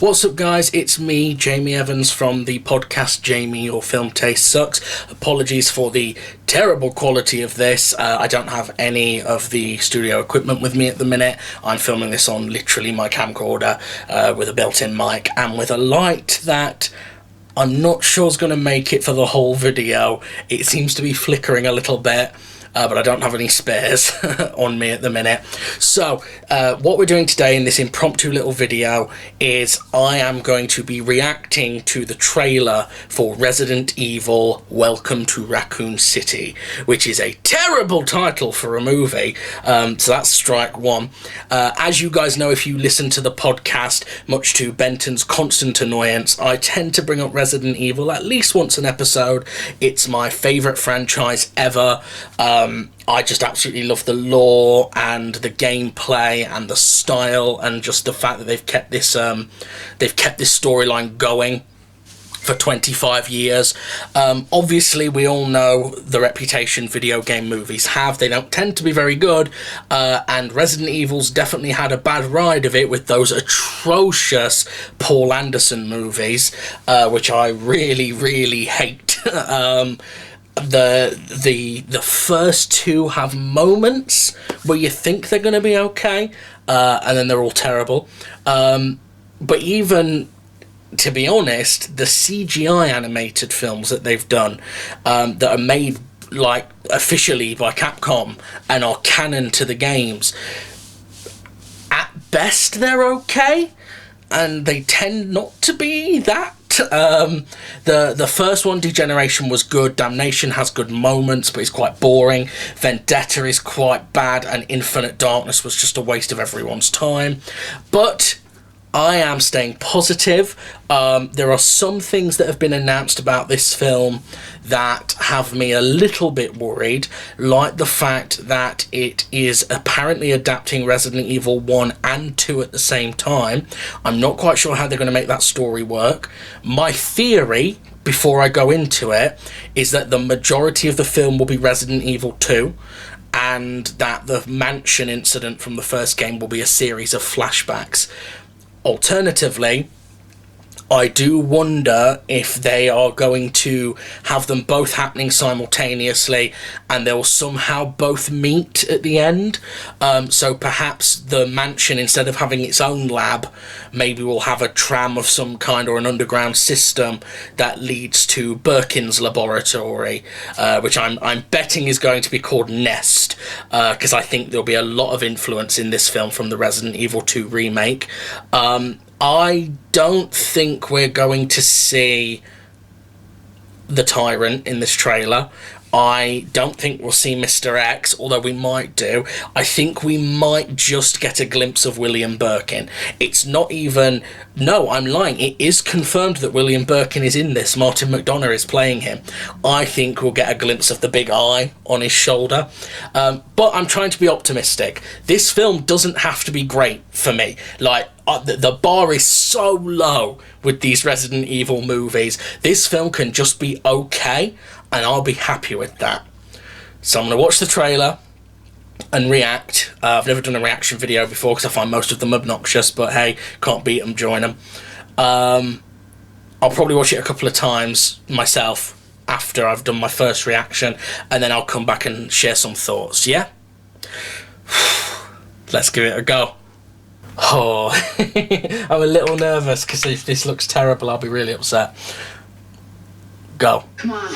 What's up, guys? It's me, Jamie Evans, from the podcast Jamie, Your Film Taste Sucks. Apologies for the terrible quality of this. I don't have any of the studio equipment with me at the minute. I'm filming this on literally my camcorder with a built-in mic and with a light that I'm not sure is going to make it for the whole video. It seems to be flickering a little bit. But I don't have any spares on me at the minute. So what we're doing today in this impromptu little video is I am going to be reacting to the trailer for Resident Evil Welcome to Raccoon City, which is a terrible title for a movie. So that's strike one. As you guys know, if you listen to the podcast, much to Benton's constant annoyance, I tend to bring up Resident Evil at least once an episode. It's my favourite franchise ever. I just absolutely love the lore and the gameplay and the style and just the fact that they've kept this storyline going for 25 years. Obviously, we all know the reputation video game movies have. They don't tend to be very good, and Resident Evil's definitely had a bad ride of it with those atrocious Paul Anderson movies, which I really, really hate. The first two have moments where you think they're going to be okay, and then they're all terrible. But even, to be honest, the CGI animated films that they've done, that are made like officially by Capcom and are canon to the games, at best they're okay, and they tend not to be that. The first one, Degeneration, was good. Damnation has good moments, but it's quite boring. Vendetta is quite bad, and Infinite Darkness was just a waste of everyone's time. But I am staying positive. There are some things that have been announced about this film that have me a little bit worried, like the fact that it is apparently adapting Resident Evil 1 and 2 at the same time. I'm not quite sure how they're going to make that story work. My theory, before I go into it, is that the majority of the film will be Resident Evil 2, and that the mansion incident from the first game will be a series of flashbacks. Alternatively, I do wonder if they are going to have them both happening simultaneously and they'll somehow both meet at the end. So perhaps the mansion, instead of having its own lab, maybe will have a tram of some kind or an underground system that leads to Birkin's laboratory, which I'm betting is going to be called Nest, because I think there'll be a lot of influence in this film from the Resident Evil 2 remake. I don't think we're going to see the Tyrant in this trailer. I don't think we'll see Mr. X, although we might do. I think we might just get a glimpse of William Birkin. It's not even... No, I'm lying. It is confirmed that William Birkin is in this. Martin McDonagh is playing him. I think we'll get a glimpse of the big eye on his shoulder. But I'm trying to be optimistic. This film doesn't have to be great for me. Like, the bar is so low with these Resident Evil movies. This film can just be okay, and I'll be happy with that. So I'm going to watch the trailer and react. I've never done a reaction video before because I find most of them obnoxious, but hey, can't beat them, join them. I'll probably watch it a couple of times myself after I've done my first reaction, and then I'll come back and share some thoughts, yeah? Let's give it a go. Oh, I'm a little nervous because if this looks terrible, I'll be really upset. Go. Come on.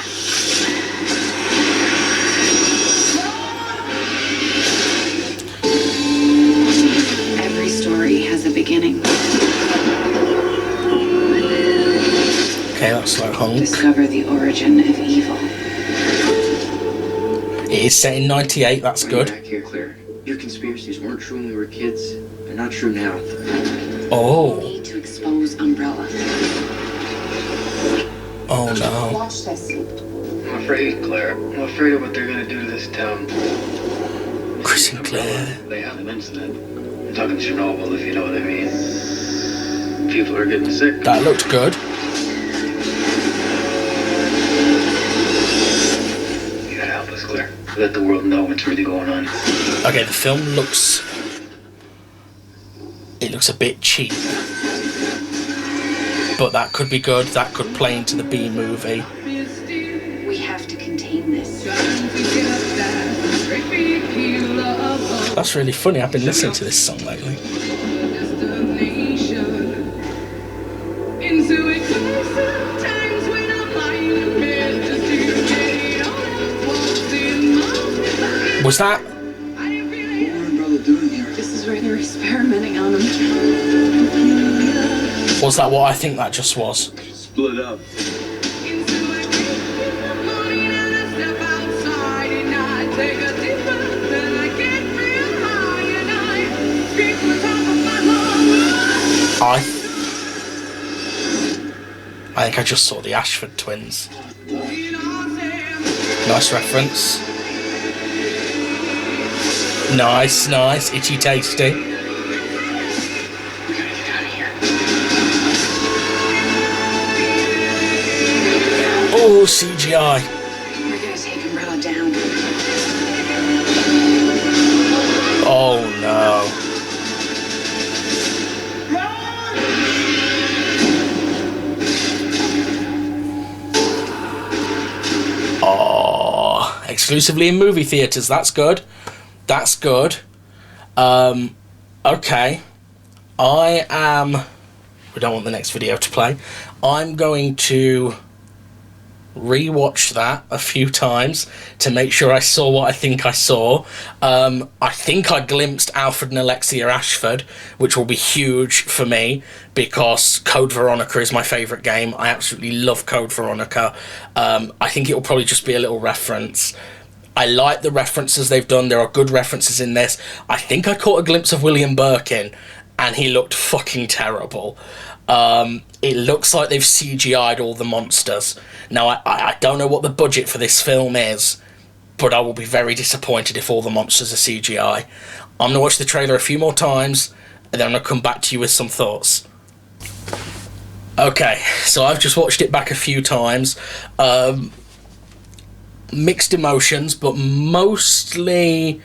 Every story has a beginning. Okay, that's like hunk. Discover the origin of evil. It is set in 98, that's good. Back here, Claire. Your conspiracies weren't true when we were kids. They're not true now. Oh. We need to expose Umbrella. Oh no. Watch this. I'm afraid, Claire. I'm afraid of what they're gonna do to this town. Chris and Claire. They had an incident. I'm talking Chernobyl, if you know what I mean. People are getting sick. That looked good. You gotta help us, Claire. Let the world know what's really going on. Okay, the film looks... It looks a bit cheap. but that could be good. That could play into the B movie. We have to contain this. That's really funny. I've been listening to this song lately. Was that? What are brother doing here? This is where they're experimenting on him. Was that what I think that just was? Split up. I think I just saw the Ashford twins. Nice reference. Nice. Itchy tasty. We gotta get out of here. Oh, CGI. We're gonna take Umbrella down. Oh no. Oh, exclusively in movie theatres. That's good. That's good. Okay. We don't want the next video to play. I'm going to rewatch that a few times to make sure I saw what I think I saw. I think I glimpsed Alfred and Alexia Ashford, which will be huge for me because Code Veronica is my favourite game. I absolutely love Code Veronica. I think it will probably just be a little reference. I like the references they've done. There are good references in this. I think I caught a glimpse of William Birkin and he looked fucking terrible. It looks like they've CGI'd all the monsters. Now, I don't know what the budget for this film is, but I will be very disappointed if all the monsters are CGI. I'm going to watch the trailer a few more times, and then I'm going to come back to you with some thoughts. Okay, so I've just watched it back a few times. Mixed emotions, but mostly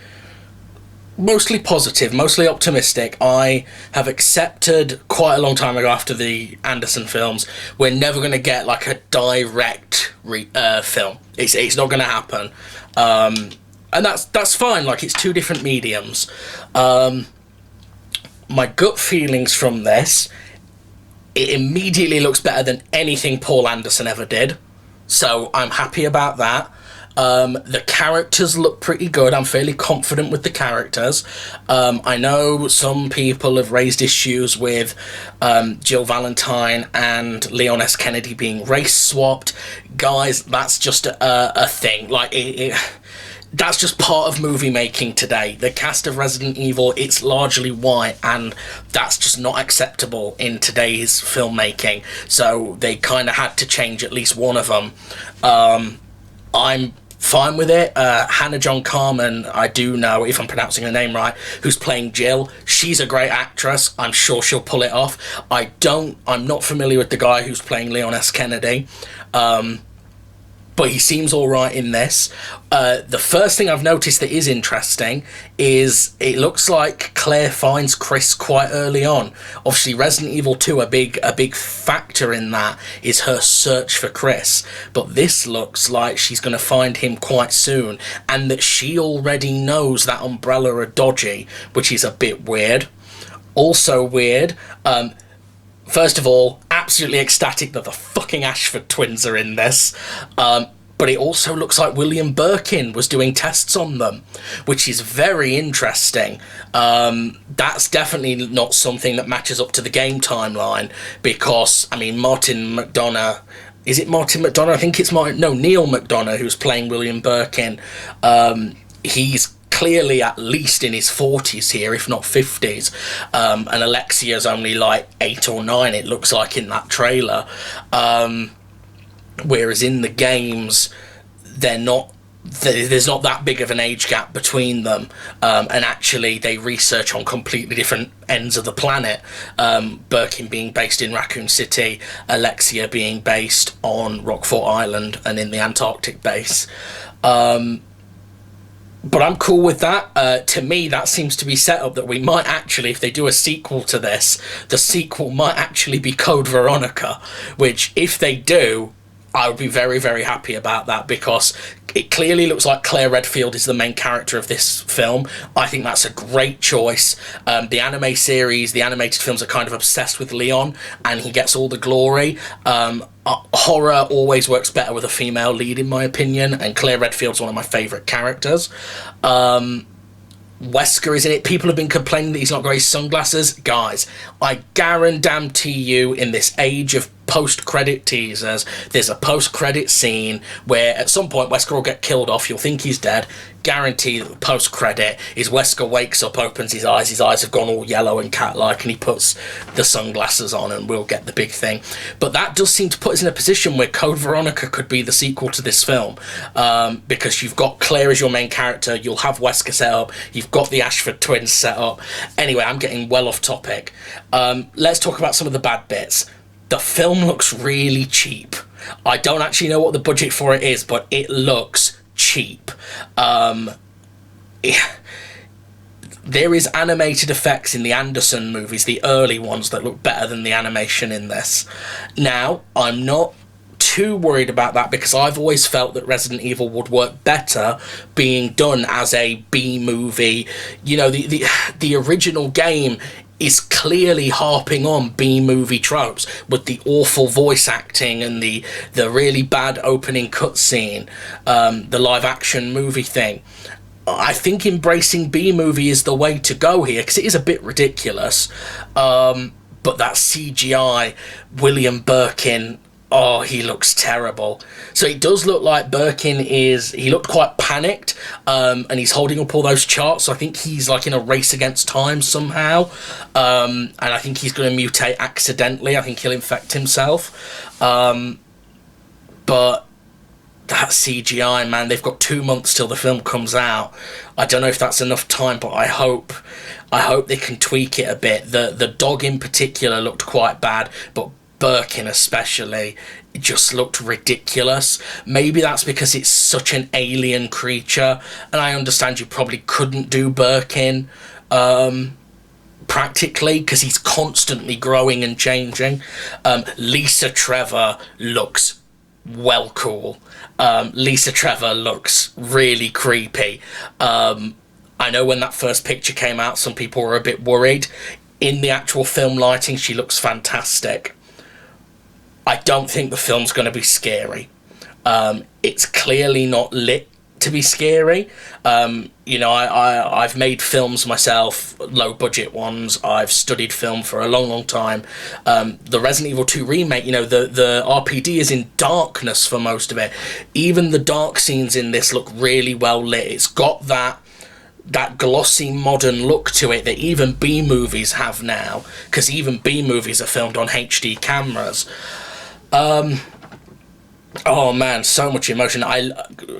positive, mostly optimistic. I have accepted quite a long time ago after the Anderson films, we're never going to get like a direct film. It's not going to happen. And that's fine, like it's two different mediums. My gut feelings from this, it immediately looks better than anything Paul Anderson ever did. So I'm happy about that. The characters look pretty good. I'm fairly confident with the characters. I know some people have raised issues with Jill Valentine and Leon S. Kennedy being race swapped. Guys, that's just a thing. Like, that's just part of movie making today. The cast of Resident Evil, it's largely white, and that's just not acceptable in today's filmmaking. So they kind of had to change at least one of them. I'm fine with it. Hannah John Carmen, I do know, if I'm pronouncing her name right, who's playing Jill. She's a great actress. I'm sure she'll pull it off. I'm not familiar with the guy who's playing Leon S. Kennedy. But he seems all right in this. The first thing I've noticed that is interesting is it looks like Claire finds Chris quite early on. Obviously, Resident Evil 2, a big factor in that is her search for Chris. But this looks like she's going to find him quite soon, and that she already knows that Umbrella are dodgy, which is a bit weird. Also weird, first of all, absolutely ecstatic that the fucking Ashford twins are in this. But it also looks like William Birkin was doing tests on them, which is very interesting. That's definitely not something that matches up to the game timeline, because, I mean, Martin McDonough... Is it Martin McDonough? I think it's Neil McDonough, who's playing William Birkin. He's clearly at least in his 40s here, if not 50s, and Alexia's only like 8 or 9, it looks like, in that trailer, whereas in the games there's not that big of an age gap between them, and actually they research on completely different ends of the planet, Birkin being based in Raccoon City, Alexia being based on Rockfort Island and in the Antarctic base. But I'm cool with that. To me, that seems to be set up that we might actually, if they do a sequel to this, the sequel might actually be Code Veronica, which, if they do, I would be very, very happy about that, because it clearly looks like Claire Redfield is the main character of this film. I think that's a great choice. The anime series, the animated films are kind of obsessed with Leon, and he gets all the glory. Horror always works better with a female lead, in my opinion, and Claire Redfield's one of my favourite characters. Wesker is in it. People have been complaining that he's not got his sunglasses. Guys, I guarantee you, in this age of post-credit teasers, there's a post-credit scene where at some point Wesker will get killed off. You'll think he's dead. Guarantee that the post-credit is Wesker wakes up, opens his eyes have gone all yellow and cat-like, and he puts the sunglasses on, and we'll get the big thing. But that does seem to put us in a position where Code Veronica could be the sequel to this film, because you've got Claire as your main character, you'll have Wesker set up, you've got the Ashford twins set up. Anyway, I'm getting well off topic. Let's talk about some of the bad bits. The film looks really cheap. I don't actually know what the budget for it is, but it looks cheap. There is animated effects in the Anderson movies, the early ones, that look better than the animation in this. Now, I'm not too worried about that, because I've always felt that Resident Evil would work better being done as a B movie. You know, the original game is clearly harping on B-movie tropes with the awful voice acting and the really bad opening cutscene, the live-action movie thing. I think embracing B-movie is the way to go here, because it is a bit ridiculous. But that CGI, William Birkin, oh, he looks terrible. So it does look like Birkin he looked quite panicked, and he's holding up all those charts. So I think he's like in a race against time somehow. And I think he's going to mutate accidentally. I think he'll infect himself. But that CGI, man, they've got 2 months till the film comes out. I don't know if that's enough time, but I hope they can tweak it a bit. The dog in particular looked quite bad, but Birkin especially just looked ridiculous. Maybe that's because it's such an alien creature, and I understand you probably couldn't do Birkin practically, because he's constantly growing and changing. Lisa Trevor looks well cool. Lisa Trevor looks really creepy. I know when that first picture came out, some people were a bit worried. In the actual film lighting, she looks fantastic. I don't think the film's going to be scary. It's clearly not lit to be scary. You know, I've made films myself, low budget ones. I've studied film for a long, long time. The Resident Evil 2 remake, you know, the RPD is in darkness for most of it. Even the dark scenes in this look really well lit. It's got that glossy modern look to it that even B movies have now, because even B movies are filmed on HD cameras. Oh man, so much emotion.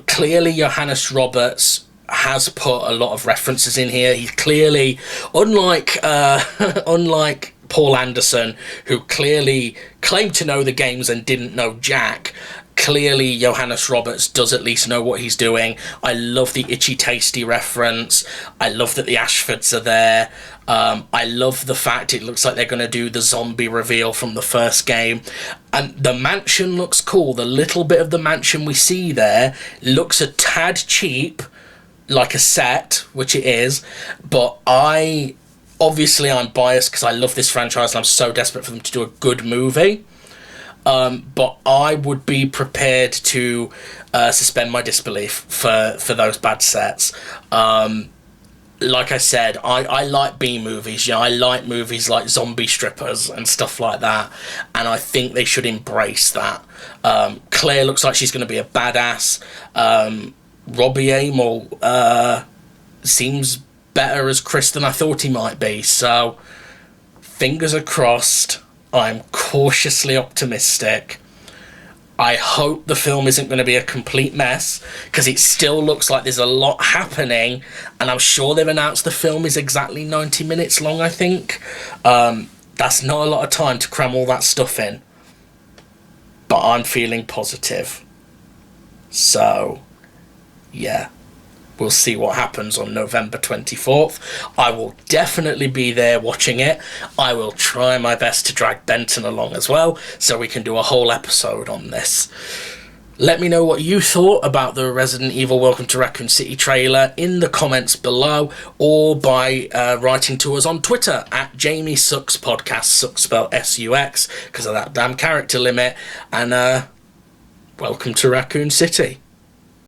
Clearly Johannes Roberts has put a lot of references in here. He's clearly, unlike Paul Anderson, who clearly claimed to know the games and didn't know jack, clearly Johannes Roberts does at least know what he's doing. I love the Itchy Tasty reference. I love that the Ashfords are there. I love the fact it looks like they're going to do the zombie reveal from the first game. And the mansion looks cool. The little bit of the mansion we see there looks a tad cheap, like a set, which it is. But obviously I'm biased because I love this franchise and I'm so desperate for them to do a good movie. But I would be prepared to suspend my disbelief for those bad sets. Like I said, I like B movies. You know, I like movies like Zombie Strippers and stuff like that, and I think they should embrace that. Claire looks like she's going to be a badass. Robbie Amell seems better as Chris than I thought he might be. So, fingers are crossed. I'm cautiously optimistic. I hope the film isn't going to be a complete mess, because it still looks like there's a lot happening, and I'm sure they've announced the film is exactly 90 minutes long, I think. That's not a lot of time to cram all that stuff in. But I'm feeling positive. So, yeah. We'll see what happens on November 24th. I will definitely be there watching it. I will try my best to drag Benton along as well, so we can do a whole episode on this. Let me know what you thought about the Resident Evil Welcome to Raccoon City trailer in the comments below, or by writing to us on Twitter at Jamie Sucks Podcast, Sucks spelled S-U-X, because of that damn character limit, and welcome to Raccoon City.